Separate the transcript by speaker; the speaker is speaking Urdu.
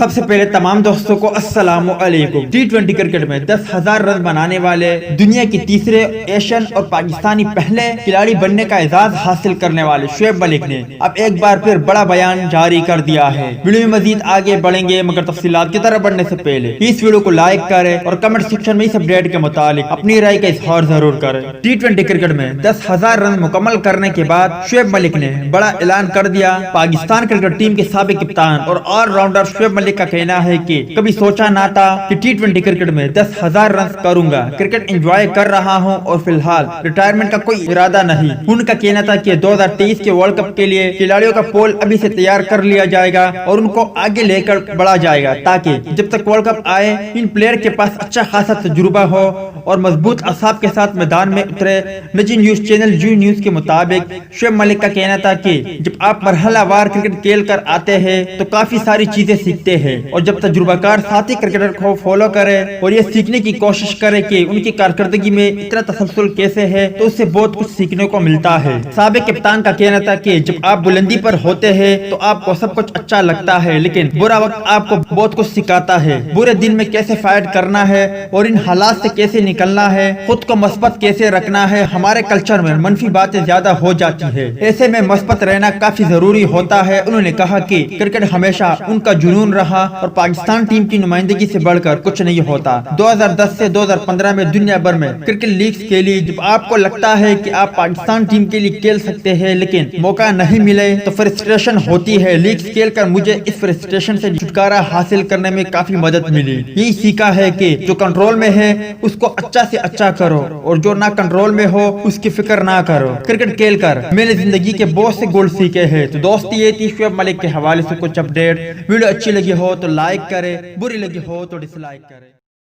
Speaker 1: سب سے پہلے تمام دوستوں کو السلام علیکم۔ ٹی20 کرکٹ میں 10,000 رن بنانے والے دنیا کی تیسرے ایشین اور پاکستانی پہلے کھلاڑی بننے کا اعزاز حاصل کرنے والے شعیب ملک نے اب ایک بار پھر بڑا بیان جاری کر دیا ہے۔ ویڈیو میں مزید آگے بڑھیں گے مگر تفصیلات کی طرف بڑھنے سے پہلے اس ویڈیو کو لائک کریں اور کمنٹ سیکشن میں اس اپڈیٹ کے متعلق اپنی رائے کا اظہار ضرور کریں۔ ٹی20 کرکٹ میں 10,000 رن مکمل کرنے کے بعد شعیب ملک نے بڑا اعلان کر دیا۔ پاکستان کرکٹ ٹیم کے سابق کپتان اور آل راؤنڈر شعیب ملک کا کہنا ہے کہ کبھی سوچا نہ تھا کہ ٹی20 کرکٹ میں 10,000 رن کروں گا۔ کرکٹ انجوائے کر رہا ہوں اور فی الحال ریٹائرمنٹ کا کوئی ارادہ نہیں۔ ان کا کہنا تھا کہ 2023 کے ورلڈ کپ کے لیے کھلاڑیوں کا پول ابھی سے تیار کر لیا جائے گا اور ان کو آگے لے کر بڑھا جائے گا تاکہ جب تک ورلڈ کپ آئے ان پلیئر کے پاس اچھا خاصا تجربہ ہو اور مضبوط اعصاب کے ساتھ میدان میں اترے۔ نجی نیوز چینل جی نیوز کے مطابق شعیب ملک کا کہنا تھا کہ جب آپ مرحلہ وار کرکٹ کھیل کر آتے ہیں تو کافی ساری چیزیں سیکھتے ہیں اور جب تجربہ کار ساتھی کرکٹر کو فالو کرے اور یہ سیکھنے کی کوشش کرے کہ ان کی کارکردگی میں اتنا تسلسل کیسے ہے تو اس سے بہت کچھ سیکھنے کو ملتا ہے۔ سابق کپتان کا کہنا تھا کہ جب آپ بلندی پر ہوتے ہیں تو آپ کو سب کچھ اچھا لگتا ہے لیکن برا وقت آپ کو بہت کچھ سکھاتا ہے۔ برے دن میں کیسے فائٹ کرنا ہے اور ان حالات سے کیسے نکلنا ہے، خود کو مثبت کیسے رکھنا ہے۔ ہمارے کلچر میں منفی باتیں زیادہ ہو جاتی ہے، ایسے میں مثبت رہنا کافی ضروری ہوتا ہے۔ انہوں نے کہا کہ کرکٹ ہمیشہ ان کا جنون رہا اور پاکستان ٹیم کی نمائندگی سے بڑھ کر کچھ نہیں ہوتا۔ 2010 سے 2015 میں دنیا بھر میں کرکٹ لیگز کھیلی۔ جب آپ کو لگتا ہے کہ آپ پاکستان ٹیم کے لیے کھیل سکتے ہیں لیکن موقع نہیں ملے تو فرسٹریشن ہوتی ہے۔ لیگز کھیل کر مجھے اس فرسٹریشن سے چھٹکارا حاصل کرنے میں کافی مدد ملی۔ یہی سیکھا ہے کہ جو کنٹرول میں ہے اس کو اچھا سے اچھا کرو اور جو نہ کنٹرول میں ہو اس کی فکر نہ کرو۔ کرکٹ کھیل کر میں نے زندگی کے بہت سے گول سیکھے ہیں۔ تو دوستی یہ تھی شعیب ملک کے حوالے سے کچھ اپڈیٹ۔ ویڈیو اچھی لگی ہو تو لائک کرے، بری لگی ہو تو ڈس لائک کرے۔